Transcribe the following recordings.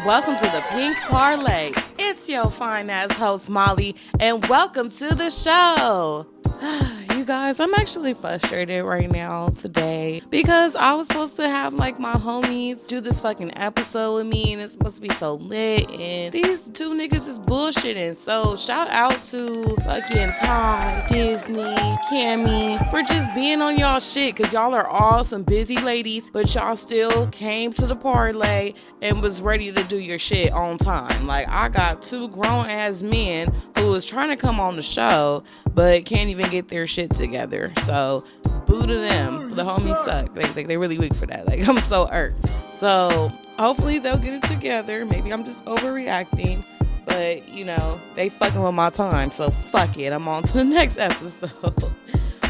welcome to the Pink Parley. It's your fine ass host Molly, and welcome to the show. You guys, I'm actually frustrated right now today because I was supposed to have like my homies do this fucking episode with me, and it's supposed to be so lit, and these two niggas is bullshitting. So shout out to fucking Ty, Disney, Cammy for just being on y'all shit, because y'all are all some busy ladies, but y'all still came to the parlay and was ready to do your shit on time. Like, I got two grown ass men who was trying to come on the show but can't even get their shit together. So boo to them. The homies suck. They really weak for that. Like, I'm so irked. So hopefully they'll get it together. Maybe I'm just overreacting, but you know, they fucking with my time, so fuck it. I'm on to the next episode.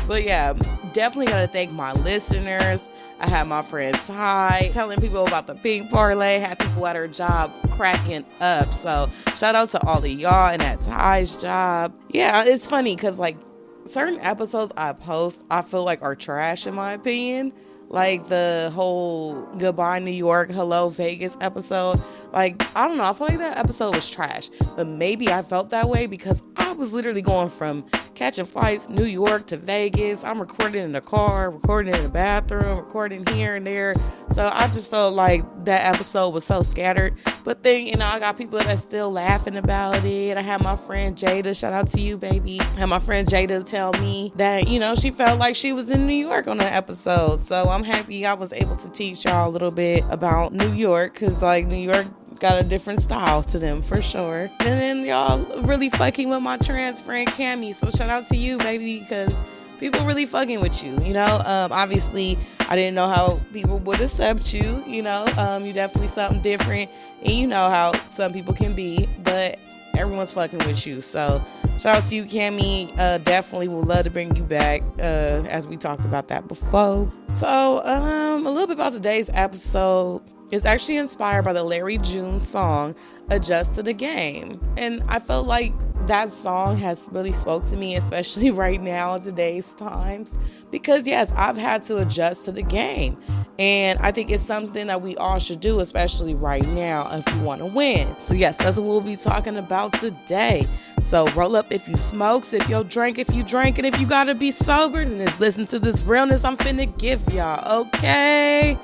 But yeah, definitely gotta thank my listeners. I had my friend Ty telling people about the Pink Parlay, had people at her job cracking up. So shout out to all of y'all and at Ty's job. Yeah, it's funny because like certain episodes I post, I feel like are trash in my opinion. Like the whole Goodbye New York, Hello Vegas episode. Like, I don't know, I feel like that episode was trash. But maybe I felt that way because I was literally going from catching flights, New York to Vegas. I'm recording in the car, recording in the bathroom, recording here and there. So I just felt like that episode was so scattered. But then, you know, I got people that's still laughing about it. I had my friend Jada, shout out to you, baby. I had my friend Jada tell me that, you know, she felt like she was in New York on that episode. So I'm happy I was able to teach y'all a little bit about New York, because like New York got a different style to them for sure. And then y'all really fucking with my trans friend Cammy, so shout out to you, baby, because people really fucking with you, you know. Obviously I didn't know how people would accept you, you know. You definitely something different, and you know how some people can be, but everyone's fucking with you. So shout out to you, Cammy. Definitely would love to bring you back, as we talked about that before. So a little bit about today's episode. It's actually inspired by the Larry June song, Adjust to the Game. And I felt like that song has really spoke to me, especially right now in today's times, because yes, I've had to adjust to the game. And I think it's something that we all should do, especially right now, if you want to win. So yes, that's what we'll be talking about today. So roll up if you smoke, sip your drink if you drink, and if you gotta be sober, then just listen to this realness I'm finna give y'all, okay?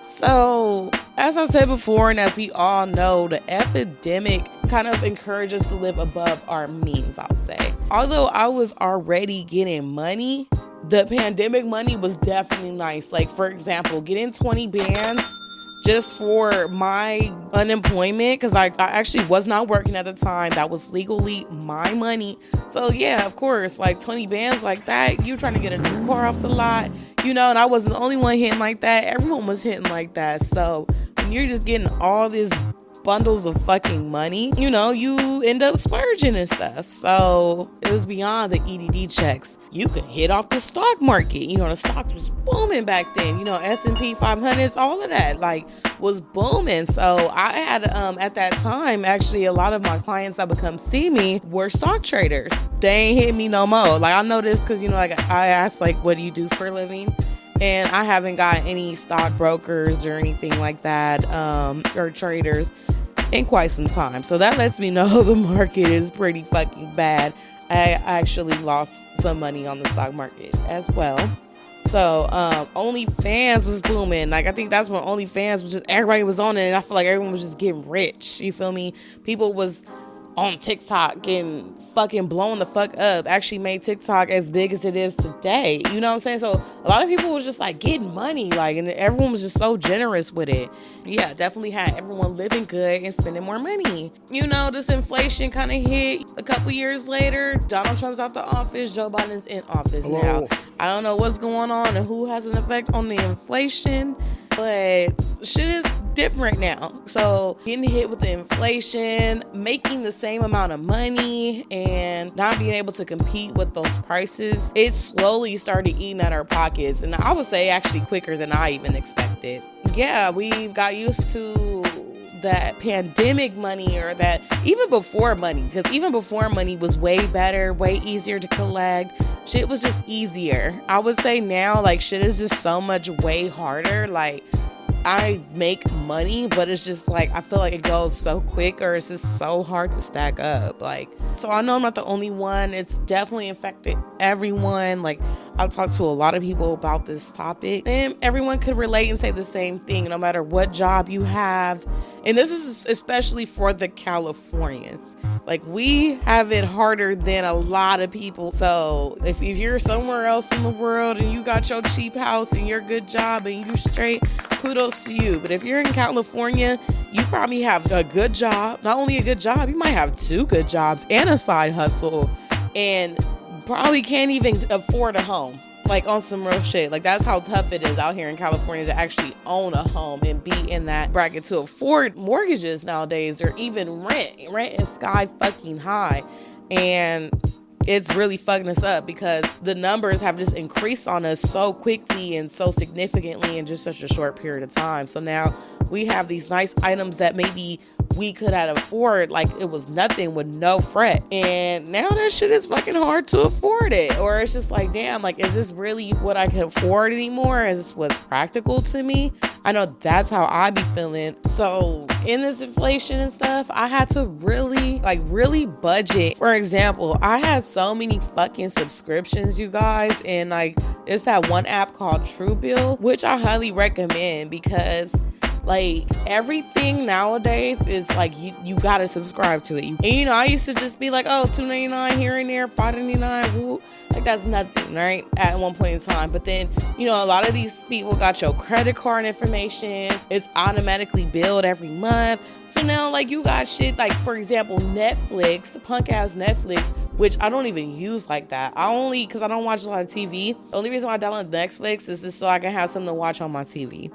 So, as I said before, and as we all know, the epidemic kind of encourages us to live above our means, I'll say. Although I was already getting money, the pandemic money was definitely nice. Like, for example, getting 20 bands just for my unemployment, because I actually was not working at the time. That was legally my money. So yeah, of course, like 20 bands like that, you're trying to get a new car off the lot, you know, and I wasn't the only one hitting like that. Everyone was hitting like that. So when you're just getting all these bundles of fucking money, you know, you end up splurging and stuff. So it was beyond the EDD checks. You could hit off the stock market. You know, the stocks was booming back then. You know, S&P 500s, all of that like was booming. So I had at that time, actually, a lot of my clients that would come see me were stock traders. They ain't hit me no more. Like, I know this because, you know, like I asked, like, what do you do for a living? And I haven't got any stockbrokers or anything like that, or traders in quite some time. So that lets me know the market is pretty fucking bad. I actually lost some money on the stock market as well. So OnlyFans was booming. Like, I think that's when OnlyFans was just, everybody was on it, and I feel like everyone was just getting rich. You feel me? People was on TikTok and fucking blowing the fuck up. Actually made TikTok as big as it is today. You know what I'm saying? So a lot of people was just like getting money, like, and everyone was just so generous with it. Yeah, definitely had everyone living good and spending more money. You know, this inflation kind of hit a couple years later. Donald Trump's out the office. Joe Biden's in office now. I don't know what's going on and who has an effect on the inflation, but shit is different now. So getting hit with the inflation, making the same amount of money, and not being able to compete with those prices, it slowly started eating at our pockets. And I would say actually quicker than I even expected. Yeah, we got used to that pandemic money, or that even before money, because even before money was way better, way easier to collect. Shit was just easier. I would say now, like, shit is just so much way harder. Like, I make money, but it's just like, I feel like it goes so quick, or it's just so hard to stack up. Like, so I know I'm not the only one. It's definitely affected everyone. Like, I've talked to a lot of people about this topic, and everyone could relate and say the same thing, no matter what job you have. And this is especially for the Californians. Like, we have it harder than a lot of people. So if you're somewhere else in the world and you got your cheap house and your good job and you straight, kudos to you. But if you're in California, you probably have a good job. Not only a good job, you might have 2 good jobs and a side hustle, and probably can't even afford a home. Like, on some real shit. Like, that's how tough it is out here in California to actually own a home and be in that bracket to afford mortgages nowadays, or even rent. Rent is sky fucking high. And it's really fucking us up because the numbers have just increased on us so quickly and so significantly in just such a short period of time. So now we have these nice items that maybe we could have afford like it was nothing with no fret, and now that shit is fucking hard to afford it. Or it's just like, damn, like, is this really what I can afford anymore? Is this what's practical to me? I know that's how I be feeling. So in this inflation and stuff, I had to really budget. For example, I had so many fucking subscriptions, you guys, and like, it's that one app called Truebill, which I highly recommend, because like, everything nowadays is like, you gotta subscribe to it. And I used to just be like, oh, $2.99 here and there, $5.99, woo. Like, that's nothing, right? At one point in time. But then, a lot of these people got your credit card information. It's automatically billed every month. So now, like, you got shit like, for example, Netflix, punk ass Netflix, which I don't even use like that. Because I don't watch a lot of TV. The only reason why I download Netflix is just so I can have something to watch on my TV.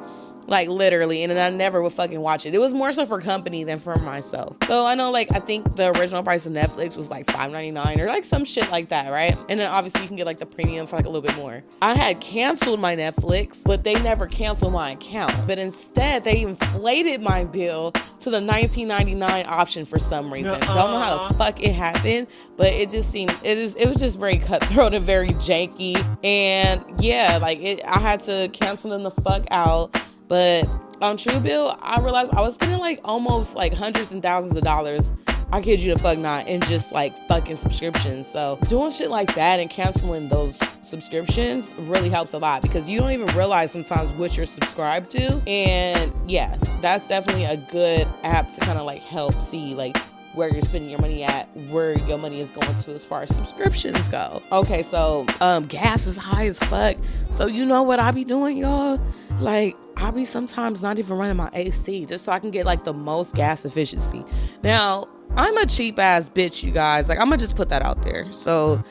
Like, literally. And then I never would fucking watch it. It was more so for company than for myself. So I know, like, I think the original price of Netflix was like $5.99 or like some shit like that, right? And then obviously you can get like the premium for like a little bit more. I had canceled my Netflix, but they never canceled my account. But instead, they inflated my bill to the $19.99 option for some reason. Don't know how the fuck it happened, but it just seemed, it was just very cutthroat and very janky. And yeah, like, I had to cancel them the fuck out. But on Truebill, I realized I was spending like almost like hundreds and thousands of dollars. I kid you the fuck not, in just like fucking subscriptions. So doing shit like that and canceling those subscriptions really helps a lot, because you don't even realize sometimes what you're subscribed to. And yeah, that's definitely a good app to kind of like help see like where you're spending your money at, where your money is going to as far as subscriptions go. Okay, so gas is high as fuck. So you know what I be doing, y'all? Like, I be sometimes not even running my AC just so I can get like the most gas efficiency. Now, I'm a cheap ass bitch, you guys. Like, I'm gonna just put that out there. So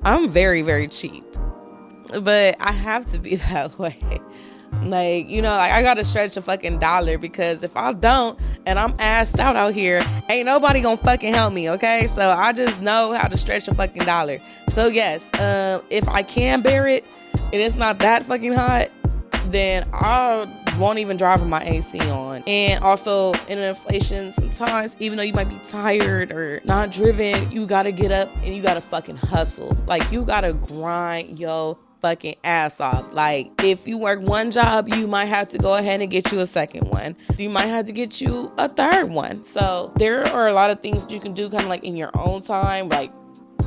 I'm very, very cheap, but I have to be that way. Like, like, I gotta stretch a fucking dollar, because if I don't and I'm assed out here, ain't nobody gonna fucking help me, okay? So I just know how to stretch a fucking dollar. So yes, if I can bear it and it's not that fucking hot, then I won't even drive with my AC on. And also, in inflation, sometimes, even though you might be tired or not driven, you gotta get up and you gotta fucking hustle. Like, you gotta grind your fucking ass off. Like, if you work one job, you might have to go ahead and get you a second one. You might have to get you a third one. So there are a lot of things that you can do kind of like in your own time, like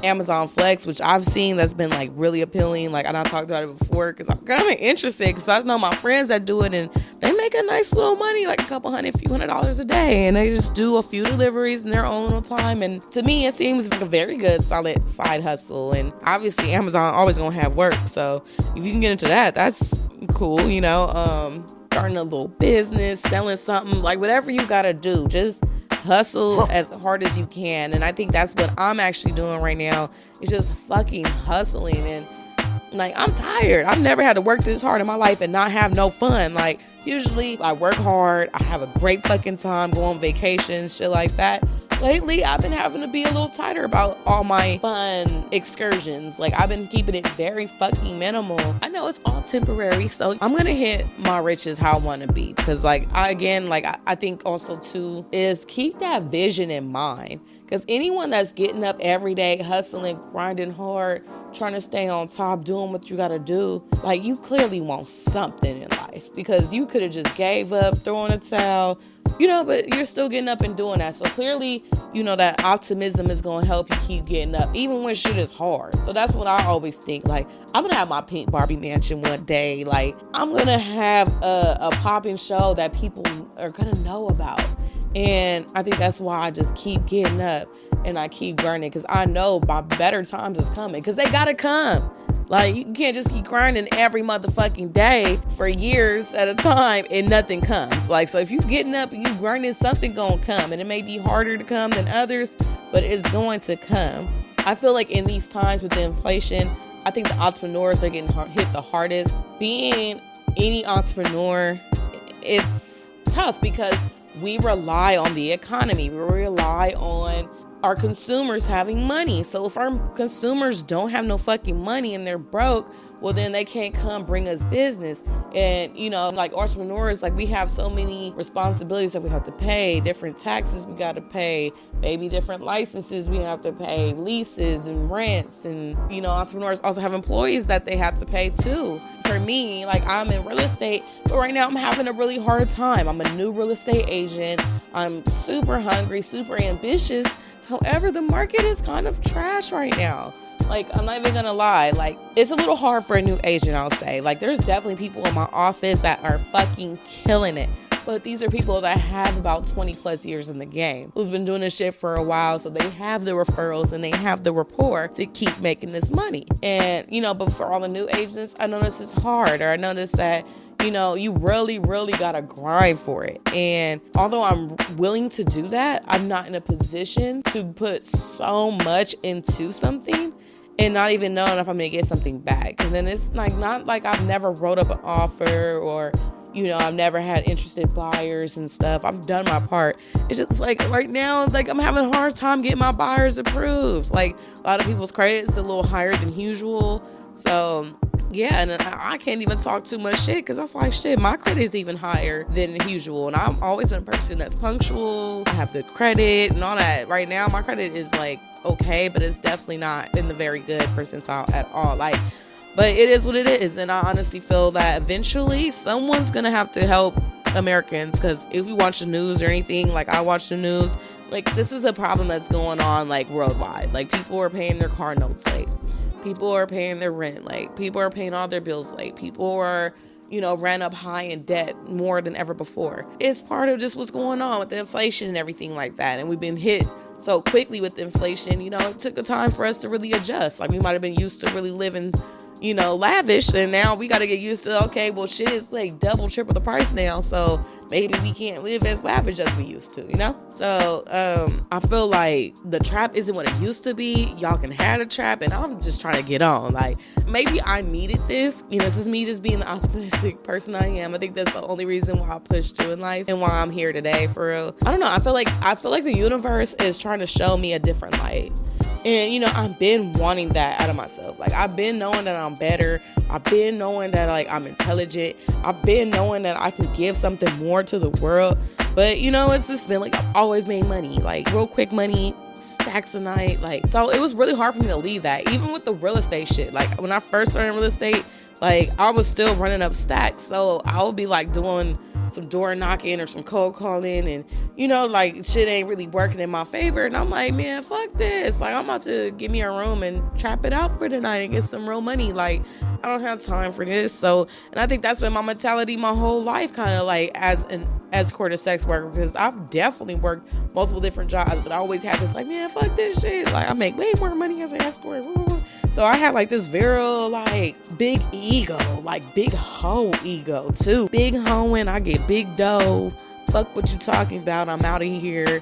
Amazon Flex, which I've seen that's been like really appealing. Like, I talked about it before because I'm kind of interested, because I know my friends that do it and they make a nice little money, like a couple hundred, few $100s a day, and they just do a few deliveries in their own little time. And to me, it seems like a very good solid side hustle. And obviously Amazon always gonna have work, so if you can get into that, that's cool. Starting a little business, selling something, like whatever you gotta do, just hustle as hard as you can. And I think that's what I'm actually doing right now, is just fucking hustling. And like, I'm tired. I've never had to work this hard in my life and not have no fun. Like, usually I work hard, I have a great fucking time, go on vacations, shit like that. lately I've been having to be a little tighter about all my fun excursions. Like, I've been keeping it very fucking minimal. I know it's all temporary, so I'm gonna hit my riches how I want to be, because like I think also too is keep that vision in mind, because anyone that's getting up every day, hustling, grinding hard, trying to stay on top, doing what you gotta do, like, you clearly want something in life, because you could have just gave up, thrown a towel, but you're still getting up and doing that. So clearly, that optimism is going to help you keep getting up, even when shit is hard. So that's what I always think. Like, I'm going to have my pink Barbie mansion one day. Like, I'm going to have a popping show that people are going to know about. And I think that's why I just keep getting up and I keep burning, because I know my better times is coming, because they got to come. Like, you can't just keep grinding every motherfucking day for years at a time and nothing comes. Like, so if you getting up and you grinding, something gonna come. And it may be harder to come than others, but it's going to come. I feel like in these times with the inflation, I think the entrepreneurs are getting hit the hardest. Being any entrepreneur, it's tough because we rely on the economy. We rely on our consumers having money. So if our consumers don't have no fucking money and they're broke, well, then they can't come bring us business. And, like entrepreneurs, like, we have so many responsibilities that we have to pay, different taxes we got to pay, maybe different licenses we have to pay, leases and rents. And, entrepreneurs also have employees that they have to pay too. For me, like, I'm in real estate, but right now I'm having a really hard time. I'm a new real estate agent. I'm super hungry, super ambitious. However, the market is kind of trash right now. Like, I'm not even gonna lie. Like, it's a little hard for a new agent, I'll say. Like, there's definitely people in my office that are fucking killing it. But these are people that have about 20 plus years in the game, who's been doing this shit for a while. So they have the referrals and they have the rapport to keep making this money. And, but for all the new agents, I know this is hard, or I notice that, you really, really got to grind for it. And although I'm willing to do that, I'm not in a position to put so much into something and not even knowing if I'm going to get something back. And then it's like, not like I've never wrote up an offer, or, I've never had interested buyers and stuff. I've done my part. It's just like right now, like, I'm having a hard time getting my buyers approved. Like, a lot of people's credit's a little higher than usual. So yeah, and I can't even talk too much shit, because that's like, shit, my credit is even higher than usual. And I've always been a person that's punctual. I have good credit and all that. Right now, my credit is like okay, but it's definitely not in the very good percentile at all. Like, but it is what it is. And I honestly feel that eventually someone's going to have to help Americans, because if we watch the news or anything, like I watch the news, like, this is a problem that's going on, like, worldwide. Like, people are paying their car notes late. People are paying their rent late. People are paying all their bills late. People are, ran up high in debt more than ever before. It's part of just what's going on with the inflation and everything like that. And we've been hit so quickly with inflation, it took a time for us to really adjust. Like, we might have been used to really living, lavish, and now we got to get used to, okay, well, shit is like double, triple the price now, so maybe we can't live as lavish as we used to, So I feel like the trap isn't what it used to be. Y'all can have a trap, and I'm just trying to get on. Like, maybe I needed this, this is me just being the optimistic person I am. I think that's the only reason why I pushed through in life and why I'm here today, for real. I don't know, I feel like the universe is trying to show me a different light. And, I've been wanting that out of myself. Like, I've been knowing that I'm better. I've been knowing that, like, I'm intelligent. I've been knowing that I can give something more to the world. But, it's just been, like, I've always made money. Like, real quick money, stacks a night. Like, so it was really hard for me to leave that. Even with the real estate shit. Like, when I first started in real estate, like, I was still running up stacks. So I would be, like, doing some door knocking or some cold calling, and like, shit ain't really working in my favor, and I'm like, man, fuck this. Like, I'm about to give me a room and trap it out for the night and get some real money. Like, I don't have time for this. So, and I think that's been my mentality my whole life, kind of like as an escort or sex worker, because I've definitely worked multiple different jobs, but I always had this, like, man, fuck this shit. Like, I make way more money as an escort. So I had, like, this very, like, big ego, like, big hoe ego too. Big hoeing, I get big dough. Fuck what you talking about, I'm out of here.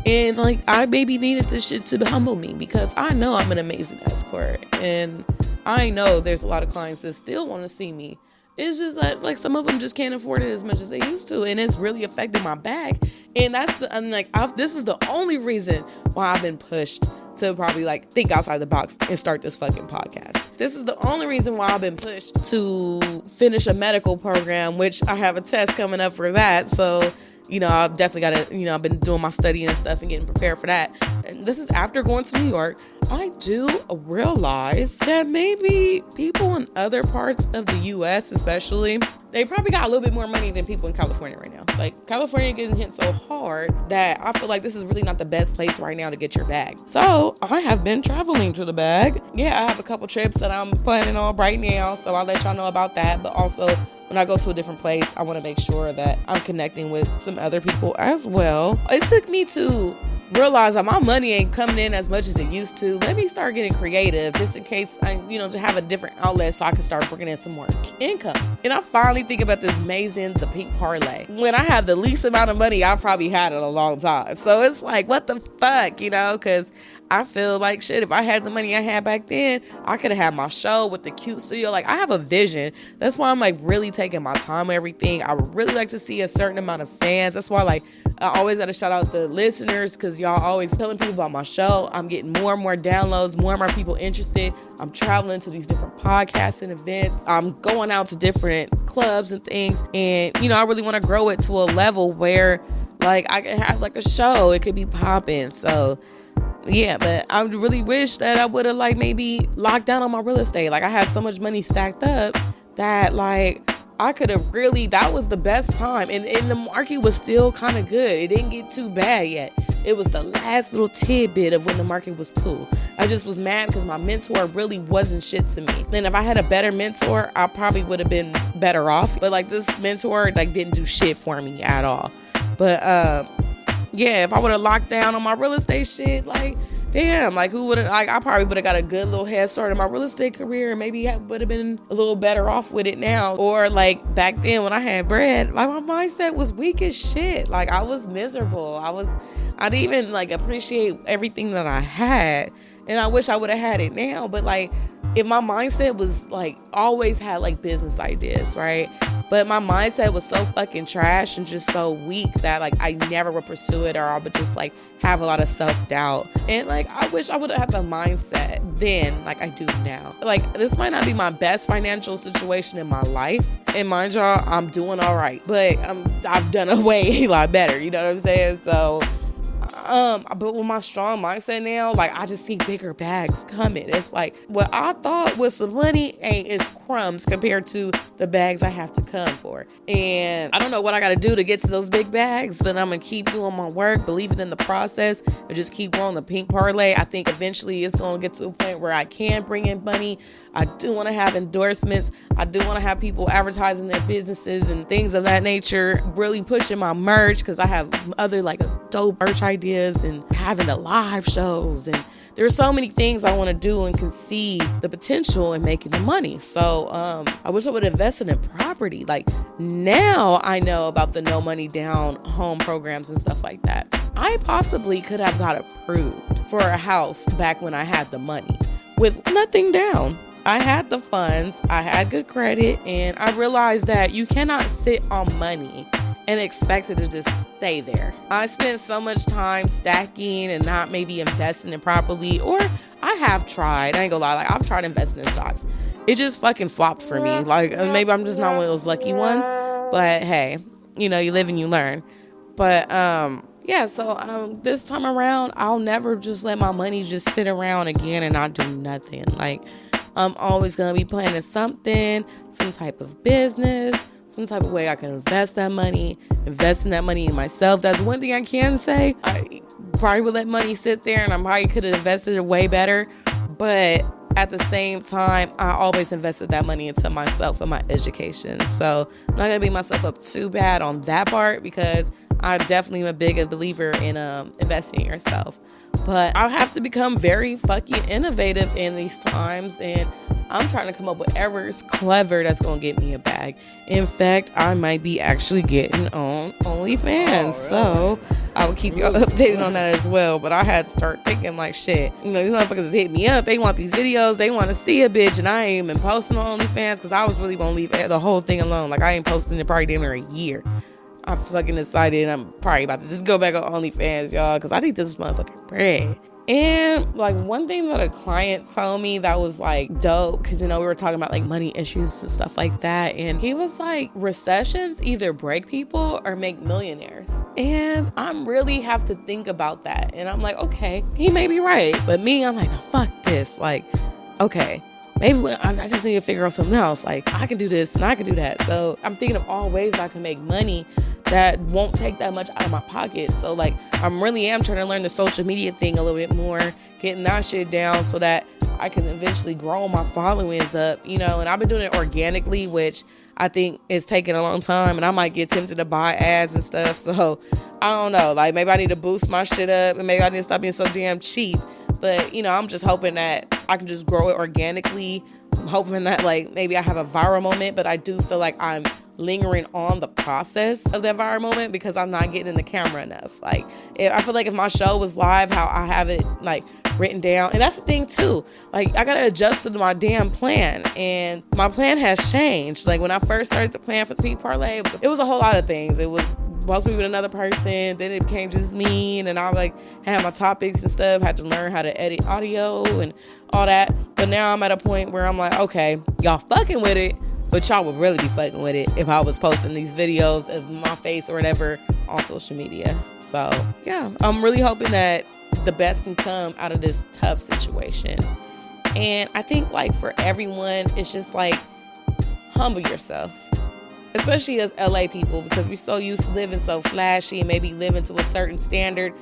And, like, I maybe needed this shit to humble me, because I know I'm an amazing escort, and I know there's a lot of clients that still want to see me It's just like some of them just can't afford it as much as they used to, and it's really affecting my bag. And this is the only reason why I've been pushed to probably like think outside the box and start this fucking podcast. This is the only reason why I've been pushed to finish a medical program, which I have a test coming up for that. So, I've definitely got to, I've been doing my studying and stuff and getting prepared for that. And this is after going to New York. I do realize that maybe people in other parts of the U.S. especially, they probably got a little bit more money than people in California right now. Like, California getting hit so hard that I feel like this is really not the best place right now to get your bag. So I have been traveling to the bag. Yeah, I have a couple trips that I'm planning on right now, so I'll let y'all know about that. But also, when I go to a different place, I want to make sure that I'm connecting with some other people as well. It took me to realize that my money ain't coming in as much as it used to. Let me start getting creative just in case to have a different outlet so I can start bringing in some more income. And I finally think about this amazing, the pink parlay. When I have the least amount of money I've probably had in a long time. So it's like, what the fuck, because I feel like shit, if I had the money I had back then, I could have had my show with the cute studio. Like, I have a vision. That's why I'm like really taking my time and everything. I would really like to see a certain amount of fans. That's why I always got to shout out the listeners, because y'all always telling people about my show. I'm getting more and more downloads, more and more people interested. I'm traveling to these different podcasts and events. I'm going out to different clubs and things. And, I really want to grow it to a level where like I can have like a show. It could be popping. So yeah, but I really wish that I would have like maybe locked down on my real estate. Like, I had so much money stacked up that like I could have really, that was the best time. And the market was still kind of good. It didn't get too bad yet. It was the last little tidbit of when the market was cool. I just was mad because my mentor really wasn't shit to me. And if I had a better mentor, I probably would have been better off. But like, this mentor like didn't do shit for me at all. But yeah, if I would have locked down on my real estate shit, like, damn, like, who would have, like, I probably would have got a good little head start in my real estate career, and maybe I would have been a little better off with it now. Or like back then when I had bread, like, my mindset was weak as shit. Like, I was miserable. I didn't even like appreciate everything that I had, and I wish I would have had it now. But like, if my mindset was like, always had like business ideas, right? But my mindset was so fucking trash and just so weak that like I never would pursue it, or I would just like have a lot of self-doubt. And like, I wish I would have had the mindset then like I do now. Like, this might not be my best financial situation in my life. And mind y'all, I'm doing all right, but I've done a lot better. You know what I'm saying? So but with my strong mindset now, like, I just see bigger bags coming. It's like, what I thought was some money is crumbs compared to the bags I have to come for. And I don't know what I got to do to get to those big bags, but I'm going to keep doing my work, believing in the process, and just keep growing the pink parlay. I think eventually it's going to get to a point where I can bring in money. I do want to have endorsements. I do want to have people advertising their businesses and things of that nature, really pushing my merch, because I have other like dope merch ideas and having the live shows, and there's so many things I want to do and can see the potential in making the money. So I wish I would have invested in property. Like, now I know about the no money down home programs and stuff like that. I possibly could have got approved for a house back when I had the money with nothing down. I had the funds, I had good credit, and I realized that you cannot sit on money and expect it to just stay there. I spent so much time stacking and not maybe investing it properly, or I have tried. I ain't gonna lie, like, I've tried investing in stocks. It just fucking flopped for me. Like, maybe I'm just not one of those lucky ones, but hey, you live and you learn. But yeah, so this time around, I'll never just let my money just sit around again and not do nothing. Like, I'm always going to be planning something, some type of business, some type of way I can invest that money, investing that money in myself. That's one thing I can say. I probably would let money sit there, and I probably could have invested it way better. But at the same time, I always invested that money into myself and my education. So I'm not going to beat myself up too bad on that part, because I definitely am a big believer in investing in yourself. But I have to become very fucking innovative in these times, and I'm trying to come up with whatever's clever that's going to get me a bag. In fact, I might be actually getting on OnlyFans. So I'll keep y'all updated on that as well. But I had to start thinking like, shit, these motherfuckers is hitting me up. They want these videos. They want to see a bitch. And I ain't even posting on OnlyFans because I was really going to leave the whole thing alone. Like, I ain't posting it probably damn near a year. I fucking decided I'm probably about to just go back on OnlyFans, y'all, because I need this motherfucking bread. And like one thing that a client told me that was like dope, because we were talking about like money issues and stuff like that, and he was like, recessions either break people or make millionaires. And I'm really have to think about that, and I'm like, okay, he may be right, but me, I'm like, no, fuck this. Like, okay, maybe I just need to figure out something else. Like, I can do this and I can do that. So I'm thinking of all ways I can make money that won't take that much out of my pocket. So like, I'm trying to learn the social media thing a little bit more, getting that shit down so that I can eventually grow my followings up, and I've been doing it organically, which I think is taking a long time, and I might get tempted to buy ads and stuff. So I don't know, like maybe I need to boost my shit up, and maybe I need to stop being so damn cheap. But, I'm just hoping that I can just grow it organically. I'm hoping that like maybe I have a viral moment, but I do feel like I'm lingering on the process of that viral moment because I'm not getting in the camera enough. Like, I feel like if my show was live, how I have it like written down, and that's the thing too. Like, I gotta adjust to my damn plan, and my plan has changed. Like when I first started the plan for the Peak Parley, it was a whole lot of things. It was supposed to be with another person, then it became just me, and I like had my topics and stuff, had to learn how to edit audio and all that. But now I'm at a point where I'm like, okay, y'all fucking with it, but y'all would really be fucking with it if I was posting these videos of my face or whatever on social media. So yeah, I'm really hoping that the best can come out of this tough situation. And I think like for everyone, it's just like humble yourself, especially as LA people, because we're so used to living so flashy and maybe living to a certain standard,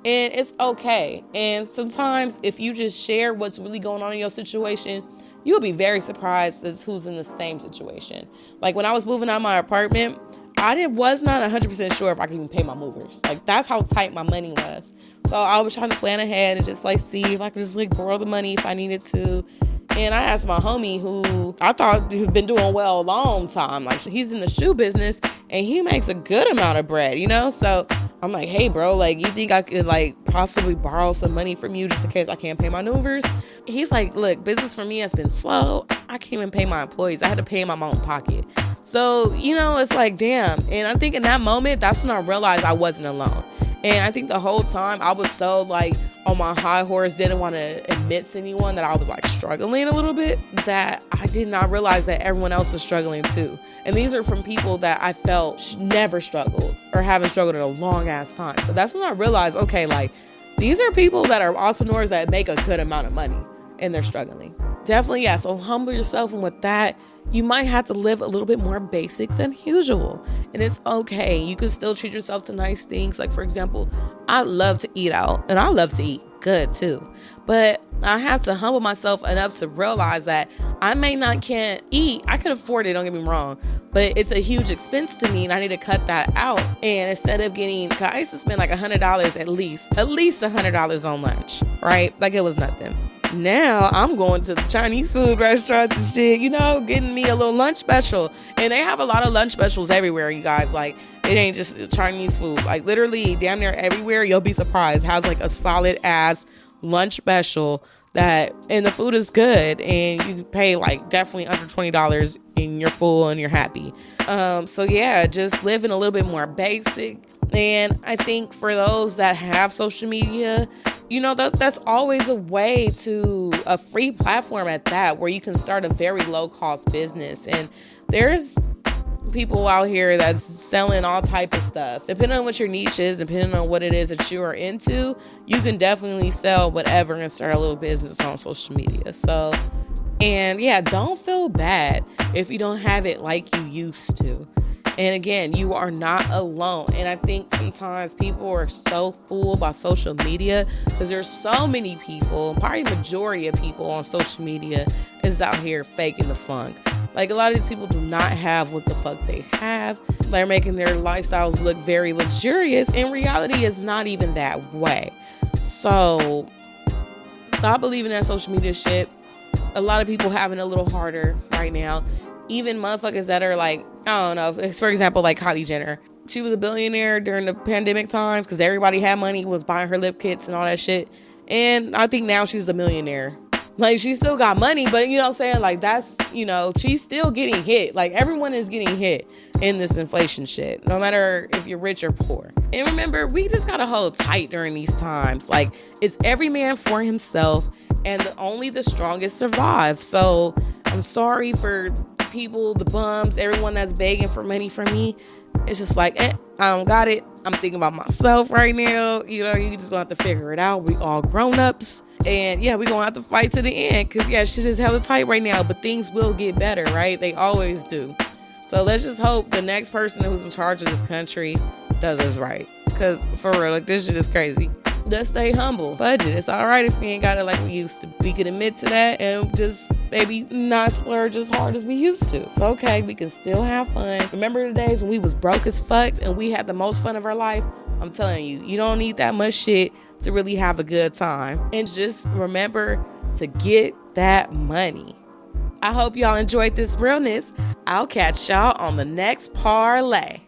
and it's okay. And sometimes if you just share what's really going on in your situation, you'll be very surprised as who's in the same situation. Like when I was moving out of my apartment, I was not 100% sure if I could even pay my movers. Like that's how tight my money was. So I was trying to plan ahead and just like see if I could just like borrow the money if I needed to. And I asked my homie, who I thought had been doing well a long time. Like he's in the shoe business and he makes a good amount of bread, So I'm like, hey bro, like you think I could like possibly borrow some money from you just in case I can't pay my movers? He's like, look, business for me has been slow. I can't even pay my employees. I had to pay in my own pocket. So, it's like, damn. And I think in that moment, that's when I realized I wasn't alone. And I think the whole time I was so like on my high horse, didn't want to admit to anyone that I was like struggling a little bit, that I did not realize that everyone else was struggling too. And these are from people that I felt never struggled or haven't struggled in a long ass time. So that's when I realized, okay, like these are people that are entrepreneurs that make a good amount of money and they're struggling. Definitely, yeah. So humble yourself, and with that, you might have to live a little bit more basic than usual. And it's okay. You can still treat yourself to nice things. Like, for example, I love to eat out, and I love to eat good too. But I have to humble myself enough to realize that I can't eat. I can afford it, don't get me wrong, but it's a huge expense to me and I need to cut that out. And instead of I used to spend like $100 at least $100 on lunch, right? Like it was nothing. Now I'm going to the Chinese food restaurants and shit, getting me a little lunch special. And they have a lot of lunch specials everywhere, you guys. Like, it ain't just Chinese food. Like, literally, damn near everywhere, you'll be surprised, has like a solid ass lunch special and the food is good. And you pay like definitely under $20 and you're full and you're happy. So yeah, just living a little bit more basic. And I think for those that have social media, that's always a way to a free platform at that, where you can start a very low cost business. And there's people out here that's selling all type of stuff. Depending on what your niche is, depending on what it is that you are into, you can definitely sell whatever and start a little business on social media. So, and yeah, don't feel bad if you don't have it like you used to. And again, you are not alone. And I think sometimes people are so fooled by social media because there's so many people, probably majority of people on social media is out here faking the funk. Like, a lot of these people do not have what the fuck they have. They're making their lifestyles look very luxurious. In reality, it's not even that way. So stop believing that social media shit. A lot of people having it a little harder right now. Even motherfuckers that are like, I don't know, for example, like Kylie Jenner. she was a billionaire during the pandemic times because everybody had money, was buying her lip kits and all that shit. And I think now she's a millionaire. Like, she still got money, but you know what I'm saying? Like, that's, you know, she's still getting hit. Like, everyone is getting hit in this inflation shit, no matter if you're rich or poor. And remember, we just gotta hold tight during these times. Like, it's every man for himself, and only the strongest survive. So I'm sorry for people, the bums, everyone that's begging for money from me. It's just like, I don't got it. I'm thinking about myself right now. You know, you just gonna have to figure it out. We all grown-ups. And yeah, we gonna have to fight to the end. Cause yeah, shit is hella tight right now, but things will get better, right? They always do. So let's just hope the next person who's in charge of this country does us right. Cause for real, like, this shit is crazy. Let's stay humble. Budget. It's all right if we ain't got it like we used to. We can admit to that and just maybe not splurge as hard as we used to. It's okay. We can still have fun. Remember the days when we was broke as fuck and we had the most fun of our life? I'm telling you, you don't need that much shit to really have a good time. And just remember to get that money. I hope y'all enjoyed this realness. I'll catch y'all on the next parlay.